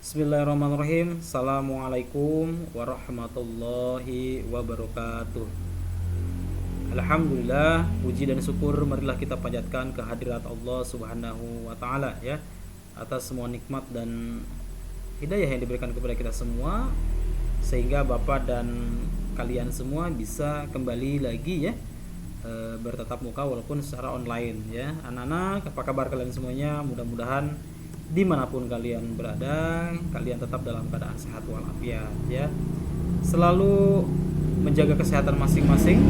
Bismillahirrahmanirrahim. Assalamualaikum warahmatullahi wabarakatuh. Alhamdulillah, puji dan syukur marilah kita panjatkan kehadirat Allah Subhanahu wa taala ya, atas semua nikmat dan hidayah yang diberikan kepada kita semua, sehingga Bapak dan kalian semua bisa kembali lagi ya, bertatap muka walaupun secara online ya. Anak-anak, apa kabar kalian semuanya? Mudah-mudahan dimanapun kalian berada, kalian tetap dalam keadaan sehat walafiat ya. Selalu menjaga kesehatan masing-masing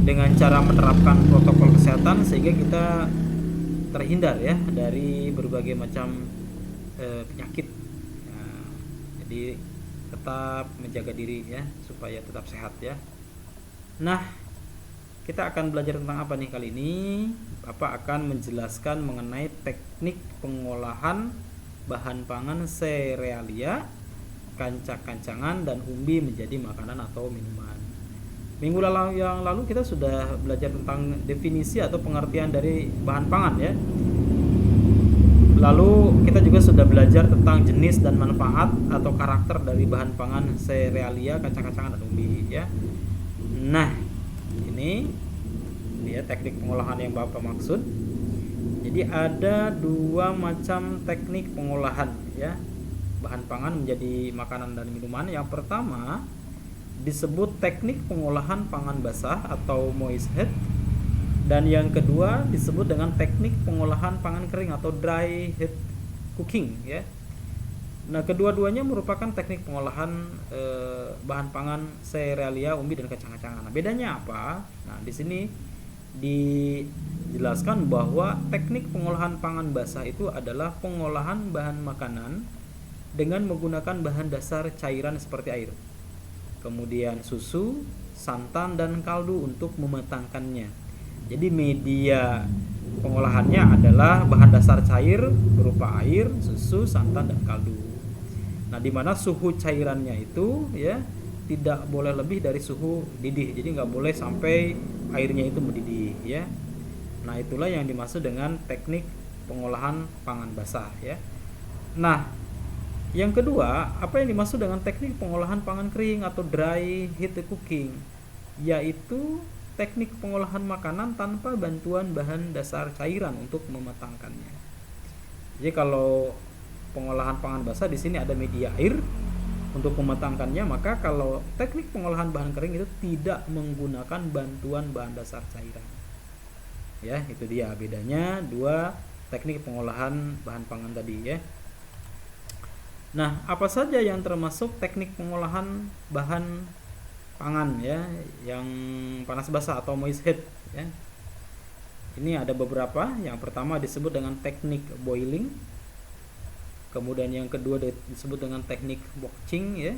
dengan cara menerapkan protokol kesehatan sehingga kita terhindar ya dari berbagai macam penyakit. Nah, jadi tetap menjaga diri ya supaya tetap sehat ya. Nah, kita akan belajar tentang apa nih kali ini? Bapak akan menjelaskan mengenai teknik pengolahan bahan pangan serealia, kancang-kancangan dan umbi menjadi makanan atau minuman. Minggu yang lalu kita sudah belajar tentang definisi atau pengertian dari bahan pangan ya. Lalu kita juga sudah belajar tentang jenis dan manfaat atau karakter dari bahan pangan serealia, kacang-kacangan dan umbi ya. Nah, ini dia teknik pengolahan yang Bapak maksud. Jadi ada dua macam teknik pengolahan ya, bahan pangan menjadi makanan dan minuman. Yang pertama disebut teknik pengolahan pangan basah atau moist head, dan yang kedua disebut dengan teknik pengolahan pangan kering atau dry head cooking ya. Nah, kedua-duanya merupakan teknik pengolahan bahan pangan serealia, umbi dan kacang-kacangan. Nah, bedanya apa? Nah, di sini dijelaskan bahwa teknik pengolahan pangan basah itu adalah pengolahan bahan makanan dengan menggunakan bahan dasar cairan seperti air, kemudian susu, santan dan kaldu untuk mematangkannya. Jadi media pengolahannya adalah bahan dasar cair berupa air, susu, santan dan kaldu. Nah, di mana suhu cairannya itu ya tidak boleh lebih dari suhu didih. Jadi nggak boleh sampai airnya itu mendidih ya. Nah, itulah yang dimaksud dengan teknik pengolahan pangan basah ya. Nah, yang kedua, apa yang dimaksud dengan teknik pengolahan pangan kering atau dry heat cooking? Yaitu teknik pengolahan makanan tanpa bantuan bahan dasar cairan untuk mematangkannya. Jadi kalau pengolahan pangan basah di sini ada media air untuk mematangkannya, maka kalau teknik pengolahan bahan kering itu tidak menggunakan bantuan bahan dasar cairan. Ya, itu dia bedanya dua teknik pengolahan bahan pangan tadi ya. Nah, apa saja yang termasuk teknik pengolahan bahan pangan ya yang panas basah atau moist head ya? Ini ada beberapa. Yang pertama disebut dengan teknik boiling. Kemudian yang kedua disebut dengan teknik boxing ya.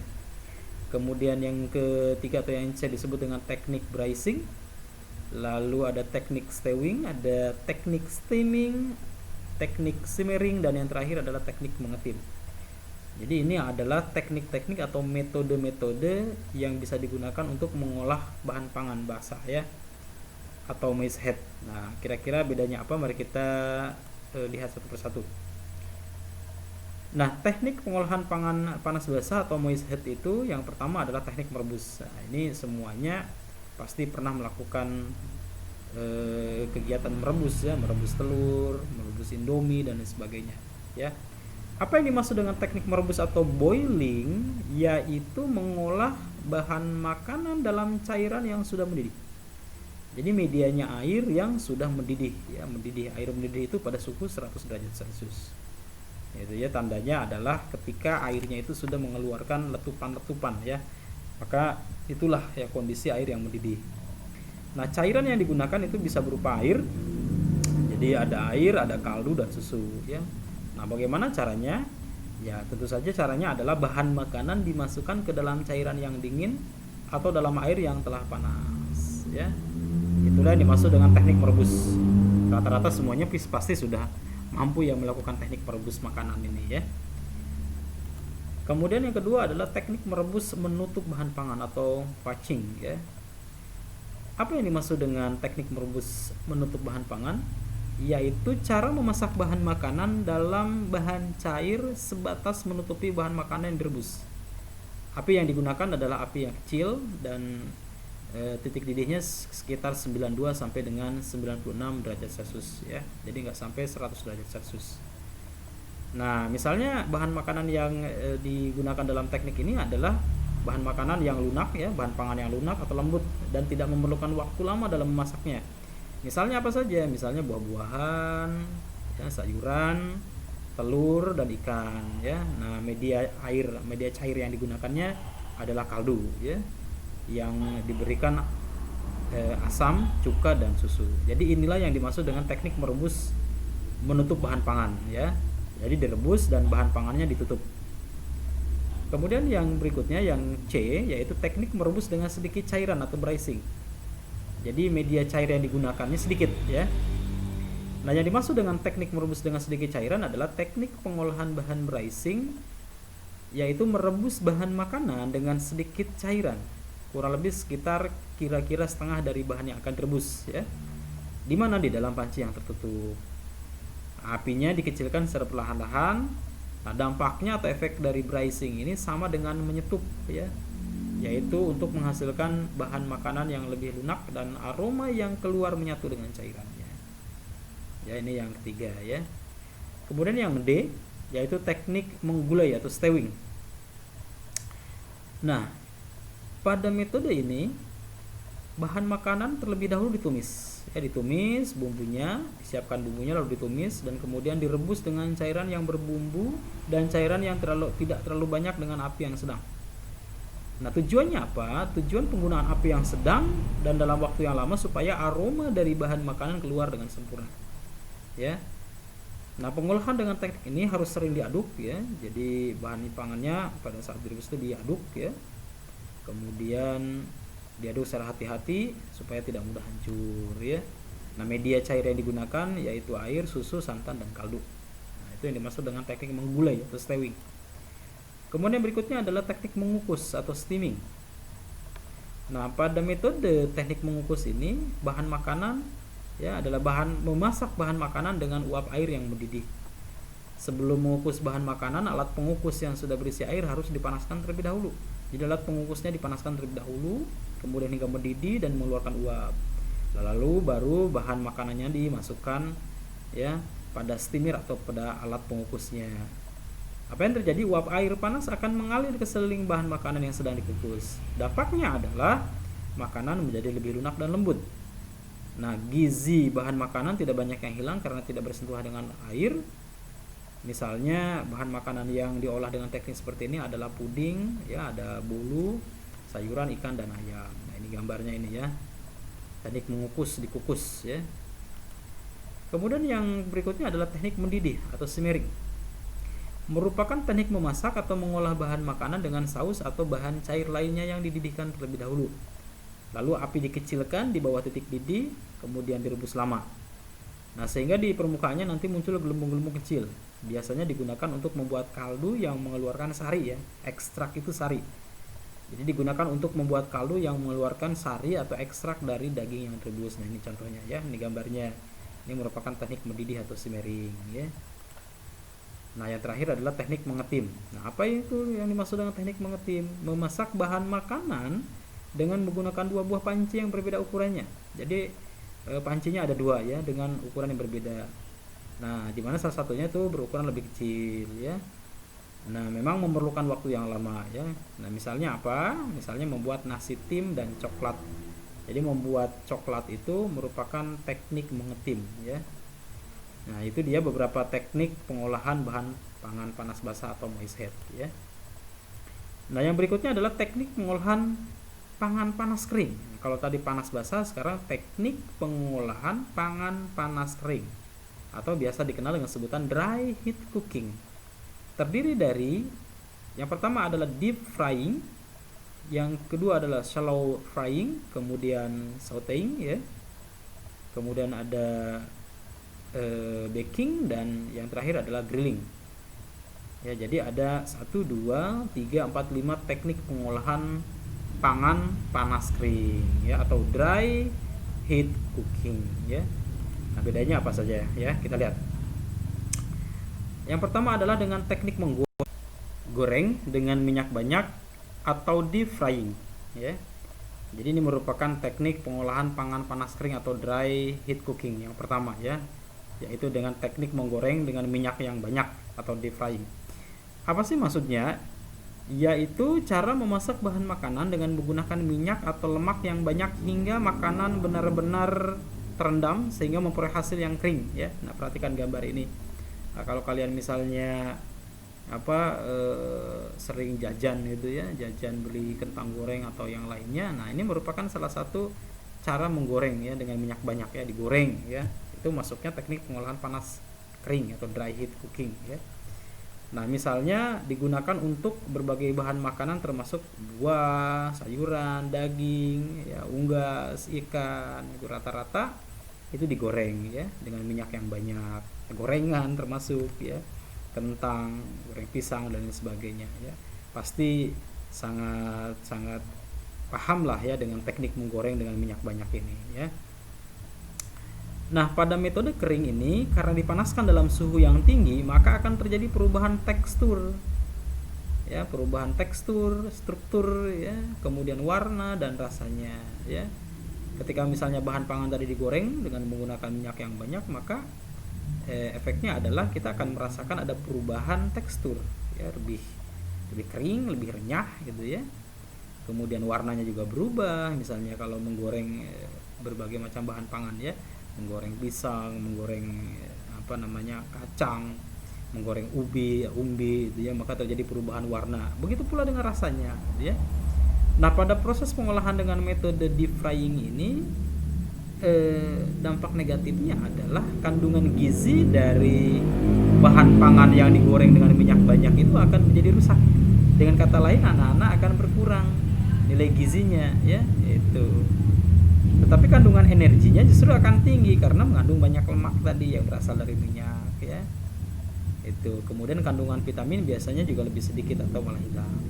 Kemudian yang ketiga atau yang C disebut dengan teknik braising. Lalu ada teknik stewing, ada teknik steaming, teknik simmering, dan yang terakhir adalah teknik mengetim. Jadi ini adalah teknik-teknik atau metode-metode yang bisa digunakan untuk mengolah bahan pangan basah ya, atau moist head. Nah, kira-kira bedanya apa? Mari kita lihat satu persatu. Nah, teknik pengolahan pangan panas basah atau moist head itu yang pertama adalah teknik merebus. Nah, ini semuanya pasti pernah melakukan kegiatan merebus ya, merebus telur, merebus indomie dan sebagainya ya. Apa yang dimaksud dengan teknik merebus atau boiling? Yaitu mengolah bahan makanan dalam cairan yang sudah mendidih. Jadi medianya air yang sudah mendidih ya, mendidih. Air mendidih itu pada suhu 100 derajat Celcius. Itu ya, tandanya adalah ketika airnya itu sudah mengeluarkan letupan-letupan ya. Maka itulah ya kondisi air yang mendidih. Nah, cairan yang digunakan itu bisa berupa air. Jadi ada air, ada kaldu dan susu ya. Nah, bagaimana caranya? Ya, tentu saja caranya adalah bahan makanan dimasukkan ke dalam cairan yang dingin atau dalam air yang telah panas ya. Itulah yang dimaksud dengan teknik merebus. Rata-rata semuanya pasti sudah mampu yang melakukan teknik merebus makanan ini ya. Kemudian yang kedua adalah teknik merebus menutup bahan pangan atau poaching ya. Apa yang dimaksud dengan teknik merebus menutup bahan pangan? yaitu cara memasak bahan makanan dalam bahan cair sebatas menutupi bahan makanan yang direbus. Api yang digunakan adalah api yang kecil dan titik didihnya sekitar 92 sampai dengan 96 derajat Celcius ya. Jadi nggak sampai 100 derajat Celcius. Nah, misalnya bahan makanan yang digunakan dalam teknik ini adalah bahan makanan yang lunak ya, bahan pangan yang lunak atau lembut dan tidak memerlukan waktu lama dalam memasaknya. Misalnya apa saja? Misalnya buah-buahan, ya, sayuran, telur dan ikan ya. Nah, media cair yang digunakannya adalah kaldu ya, yang diberikan asam, cuka dan susu. Jadi inilah yang dimaksud dengan teknik merebus menutup bahan pangan ya. Jadi direbus dan bahan pangannya ditutup. Kemudian yang berikutnya yang C, yaitu teknik merebus dengan sedikit cairan atau braising. Jadi media cair yang digunakannya sedikit ya. Nah, yang dimaksud dengan teknik merebus dengan sedikit cairan adalah teknik pengolahan bahan braising, yaitu merebus bahan makanan dengan sedikit cairan, kurang lebih sekitar kira-kira setengah dari bahan yang akan direbus ya. Di mana? Di dalam panci yang tertutup. Apinya dikecilkan secara perlahan-lahan. Nah, dampaknya atau efek dari braising ini sama dengan menyetup ya, yaitu untuk menghasilkan bahan makanan yang lebih lunak dan aroma yang keluar menyatu dengan cairannya. Ya, ini yang ketiga ya. Kemudian yang D, yaitu teknik menggulai atau stewing. Nah, pada metode ini bahan makanan terlebih dahulu ditumis. Ya, ditumis bumbunya, disiapkan bumbunya lalu ditumis dan kemudian direbus dengan cairan yang berbumbu dan cairan yang tidak terlalu banyak dengan api yang sedang. Nah, tujuannya apa? Tujuan penggunaan api yang sedang dan dalam waktu yang lama supaya aroma dari bahan makanan keluar dengan sempurna. Ya. Nah, pengolahan dengan teknik ini harus sering diaduk ya. Jadi bahan pangannya pada saat direbus itu diaduk ya. Kemudian diaduk secara hati-hati supaya tidak mudah hancur ya. Nah, media cair yang digunakan yaitu air, susu, santan dan kaldu. Nah, itu yang dimaksud dengan teknik menggulai atau stewing. Kemudian berikutnya adalah teknik mengukus atau steaming. Nah, pada metode teknik mengukus ini bahan makanan ya adalah memasak bahan makanan dengan uap air yang mendidih. Sebelum mengukus bahan makanan, alat pengukus yang sudah berisi air harus dipanaskan terlebih dahulu. Jadi alat pengukusnya dipanaskan terlebih dahulu, kemudian hingga mendidih dan mengeluarkan uap. Lalu baru bahan makanannya dimasukkan ya pada steamer atau pada alat pengukusnya. Apa yang terjadi? Uap air panas akan mengalir ke sekeliling bahan makanan yang sedang dikukus. Dampaknya adalah makanan menjadi lebih lunak dan lembut. Nah, gizi bahan makanan tidak banyak yang hilang karena tidak bersentuhan dengan air. Misalnya bahan makanan yang diolah dengan teknik seperti ini adalah puding, ya ada bolu, sayuran, ikan dan ayam. Nah, ini gambarnya ini ya. Teknik mengukus, dikukus ya. Kemudian yang berikutnya adalah teknik mendidih atau simmering. Merupakan teknik memasak atau mengolah bahan makanan dengan saus atau bahan cair lainnya yang dididihkan terlebih dahulu. Lalu api dikecilkan di bawah titik didih, kemudian direbus lama. Nah, sehingga di permukaannya nanti muncul gelembung-gelembung kecil. Biasanya digunakan untuk membuat kaldu yang mengeluarkan sari ya. Ekstrak itu sari. Jadi digunakan untuk membuat kaldu yang mengeluarkan sari atau ekstrak dari daging yang direbus. Nah, ini contohnya ya, ini gambarnya. Ini merupakan teknik mendidih atau simmering ya. Nah, yang terakhir adalah teknik mengetim. Nah, apa itu yang dimaksud dengan teknik mengetim? Memasak bahan makanan dengan menggunakan dua buah panci yang berbeda ukurannya. Jadi pancinya ada dua ya dengan ukuran yang berbeda. Nah, di mana salah satunya itu berukuran lebih kecil ya. Nah, memang memerlukan waktu yang lama ya. Nah, misalnya apa? Misalnya membuat nasi tim dan coklat. Jadi membuat coklat itu merupakan teknik mengetim ya. Nah, itu dia beberapa teknik pengolahan bahan pangan panas basah atau moist heat ya. Nah, yang berikutnya adalah teknik pengolahan pangan panas kering. Nah, kalau tadi panas basah, sekarang teknik pengolahan pangan panas kering atau biasa dikenal dengan sebutan dry heat cooking. Terdiri dari yang pertama adalah deep frying, yang kedua adalah shallow frying, kemudian sauteing ya. Kemudian ada baking dan yang terakhir adalah grilling. Ya, jadi ada 1 2 3 4 5 teknik pengolahan pangan panas kering ya atau dry heat cooking ya. Nah, bedanya apa saja ya? Kita lihat. Yang pertama adalah dengan teknik menggoreng dengan minyak banyak atau deep frying ya. Jadi ini merupakan teknik pengolahan pangan panas kering atau dry heat cooking yang pertama ya, yaitu dengan teknik menggoreng dengan minyak yang banyak atau deep frying. Apa sih maksudnya? Yaitu cara memasak bahan makanan dengan menggunakan minyak atau lemak yang banyak hingga makanan benar-benar terendam sehingga memperoleh hasil yang kering ya. Nah, perhatikan gambar ini. Nah, kalau kalian misalnya sering jajan gitu ya, jajan beli kentang goreng atau yang lainnya, nah ini merupakan salah satu cara menggoreng ya dengan minyak banyak ya, digoreng ya. Itu masuknya teknik pengolahan panas kering atau dry heat cooking ya. Nah, misalnya digunakan untuk berbagai bahan makanan termasuk buah, sayuran, daging, ya, unggas, ikan, itu rata-rata itu digoreng ya dengan minyak yang banyak. Gorengan termasuk ya, kentang, goreng pisang dan lain sebagainya ya. Pasti sangat paham lah ya dengan teknik menggoreng dengan minyak banyak ini ya. Nah, pada metode kering ini karena dipanaskan dalam suhu yang tinggi, maka akan terjadi perubahan tekstur. Ya, perubahan tekstur, struktur ya, kemudian warna dan rasanya ya. Ketika misalnya bahan pangan tadi digoreng dengan menggunakan minyak yang banyak, maka efeknya adalah kita akan merasakan ada perubahan tekstur ya, lebih kering, lebih renyah gitu ya. Kemudian warnanya juga berubah, misalnya kalau menggoreng berbagai macam bahan pangan ya, menggoreng pisang, menggoreng kacang, menggoreng umbi gitu ya, maka terjadi perubahan warna. Begitu pula dengan rasanya gitu ya. Nah, pada proses pengolahan dengan metode deep frying ini dampak negatifnya adalah kandungan gizi dari bahan pangan yang digoreng dengan minyak banyak itu akan menjadi rusak. Dengan kata lain, anak-anak akan berkurang nilai gizinya ya, itu. Tetapi kandungan energinya justru akan tinggi karena mengandung banyak lemak tadi yang berasal dari minyak ya. Itu. Kemudian kandungan vitamin biasanya juga lebih sedikit atau malah hilang.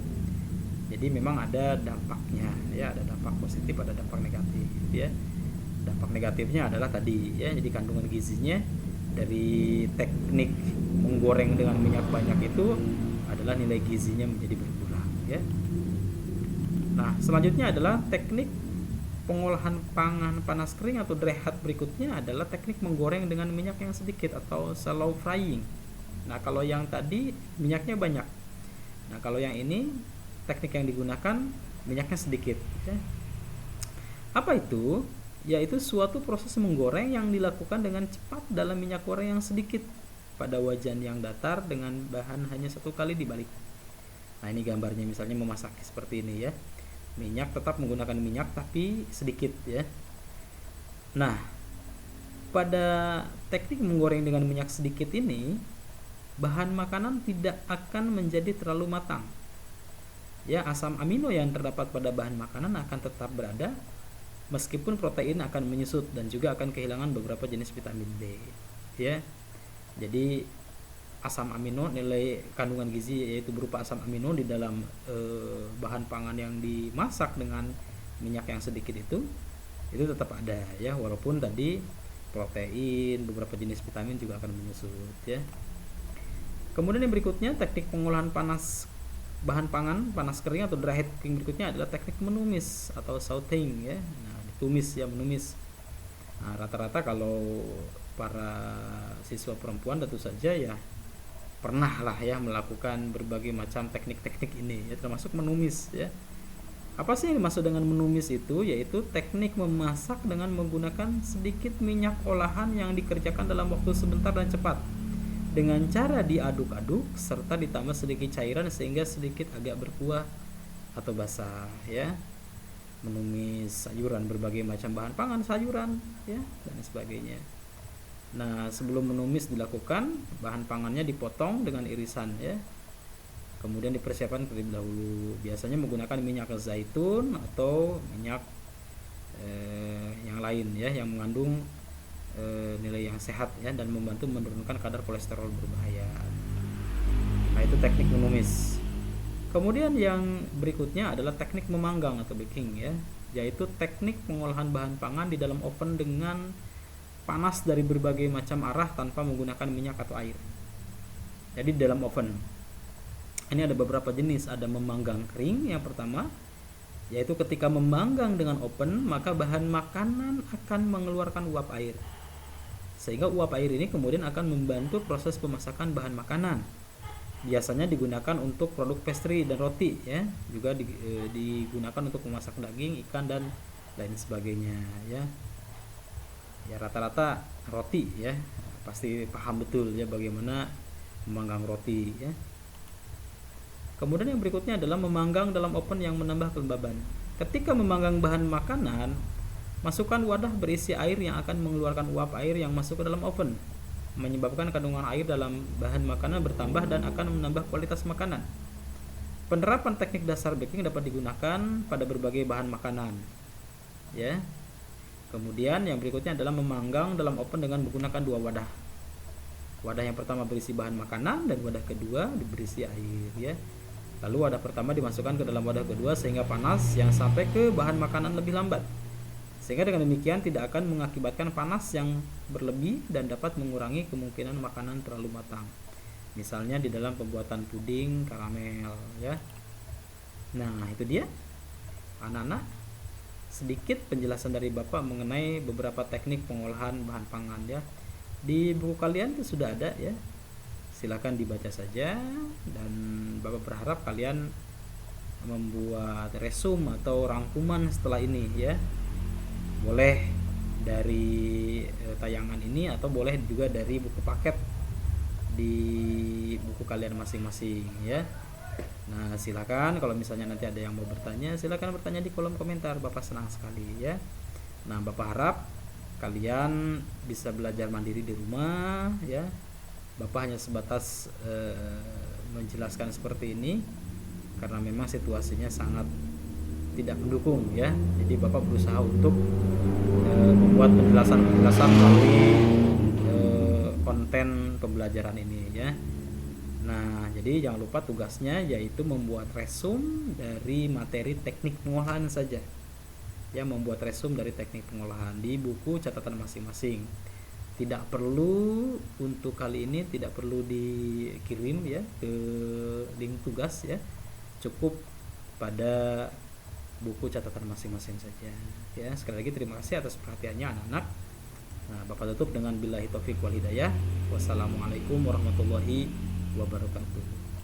Jadi memang ada dampaknya ya, ada dampak positif, ada dampak negatif ya. Dampak negatifnya adalah tadi ya, jadi kandungan gizinya dari teknik menggoreng dengan minyak banyak itu adalah nilai gizinya menjadi berkurang ya. Nah, selanjutnya adalah teknik pengolahan pangan panas kering atau dry heat berikutnya adalah teknik menggoreng dengan minyak yang sedikit atau shallow frying. Nah, kalau yang tadi minyaknya banyak. Nah, kalau yang ini teknik yang digunakan minyaknya sedikit ya. Apa itu? Yaitu suatu proses menggoreng yang dilakukan dengan cepat dalam minyak goreng yang sedikit pada wajan yang datar dengan bahan hanya satu kali dibalik. Nah, ini gambarnya misalnya memasak seperti ini ya. Minyak tetap menggunakan minyak tapi sedikit ya. Nah, pada teknik menggoreng dengan minyak sedikit ini, bahan makanan tidak akan menjadi terlalu matang. Ya, asam amino yang terdapat pada bahan makanan akan tetap berada meskipun protein akan menyusut dan juga akan kehilangan beberapa jenis vitamin B. Ya. Jadi asam amino, nilai kandungan gizi yaitu berupa asam amino di dalam bahan pangan yang dimasak dengan minyak yang sedikit itu tetap ada ya, walaupun tadi protein, beberapa jenis vitamin juga akan menyusut ya. Kemudian yang berikutnya teknik pengolahan bahan pangan panas kering atau dry heat cooking berikutnya adalah teknik menumis atau sauteing ya. Nah, ditumis ya, menumis. Nah, rata-rata kalau para siswa perempuan tentu saja ya pernah lah ya melakukan berbagai macam teknik-teknik ini ya, termasuk menumis ya. Apa sih yang dimaksud dengan menumis itu? Yaitu teknik memasak dengan menggunakan sedikit minyak olahan yang dikerjakan dalam waktu sebentar dan cepat dengan cara diaduk-aduk serta ditambah sedikit cairan sehingga sedikit agak berkuah atau basah ya. Menumis sayuran, berbagai macam bahan pangan, sayuran ya dan sebagainya. Nah, sebelum menumis dilakukan, bahan pangannya dipotong dengan irisan ya. Kemudian dipersiapkan terlebih dahulu. Biasanya menggunakan minyak zaitun atau minyak yang lain ya, yang mengandung nilai yang sehat ya dan membantu menurunkan kadar kolesterol berbahaya. Nah, itu teknik menumis. Kemudian yang berikutnya adalah teknik memanggang atau baking ya, yaitu teknik pengolahan bahan pangan di dalam oven dengan panas dari berbagai macam arah tanpa menggunakan minyak atau air. Jadi dalam oven ini ada beberapa jenis. Ada memanggang kering yang pertama, yaitu ketika memanggang dengan oven maka bahan makanan akan mengeluarkan uap air, sehingga uap air ini kemudian akan membantu proses pemasakan bahan makanan. Biasanya digunakan untuk produk pastry dan roti ya, juga digunakan untuk memasak daging, ikan dan lain sebagainya ya. Ya rata-rata roti ya, pasti paham betul ya bagaimana memanggang roti ya. Kemudian yang berikutnya adalah memanggang dalam oven yang menambah kelembaban. Ketika memanggang bahan makanan, masukkan wadah berisi air yang akan mengeluarkan uap air yang masuk ke dalam oven, menyebabkan kandungan air dalam bahan makanan bertambah dan akan menambah kualitas makanan. Penerapan teknik dasar baking dapat digunakan pada berbagai bahan makanan. Ya. Kemudian yang berikutnya adalah memanggang dalam oven dengan menggunakan dua wadah. Wadah yang pertama berisi bahan makanan dan wadah kedua berisi air ya. Lalu wadah pertama dimasukkan ke dalam wadah kedua sehingga panas yang sampai ke bahan makanan lebih lambat. Sehingga dengan demikian tidak akan mengakibatkan panas yang berlebih dan dapat mengurangi kemungkinan makanan terlalu matang. Misalnya di dalam pembuatan puding karamel ya. Nah, itu dia anak-anak, sedikit penjelasan dari Bapak mengenai beberapa teknik pengolahan bahan pangan ya. Di buku kalian itu sudah ada ya. Silakan dibaca saja, dan Bapak berharap kalian membuat resume atau rangkuman setelah ini ya. Boleh dari tayangan ini atau boleh juga dari buku paket di buku kalian masing-masing ya. Nah, silakan kalau misalnya nanti ada yang mau bertanya, silakan bertanya di kolom komentar. Bapak senang sekali ya. Nah, Bapak harap kalian bisa belajar mandiri di rumah ya. Bapak hanya sebatas menjelaskan seperti ini karena memang situasinya sangat tidak mendukung ya. Jadi Bapak berusaha untuk membuat penjelasan melalui konten pembelajaran ini ya. Nah, jadi jangan lupa tugasnya yaitu membuat resume dari materi teknik pengolahan saja. Ya, membuat resume dari teknik pengolahan di buku catatan masing-masing. Tidak perlu untuk kali ini tidak perlu dikirim ya ke link tugas ya. Cukup pada buku catatan masing-masing saja. Ya, sekali lagi terima kasih atas perhatiannya anak-anak. Nah, Bapak tutup dengan billahi taufik wal hidayah. Wassalamualaikum warahmatullahi wabarakatuh.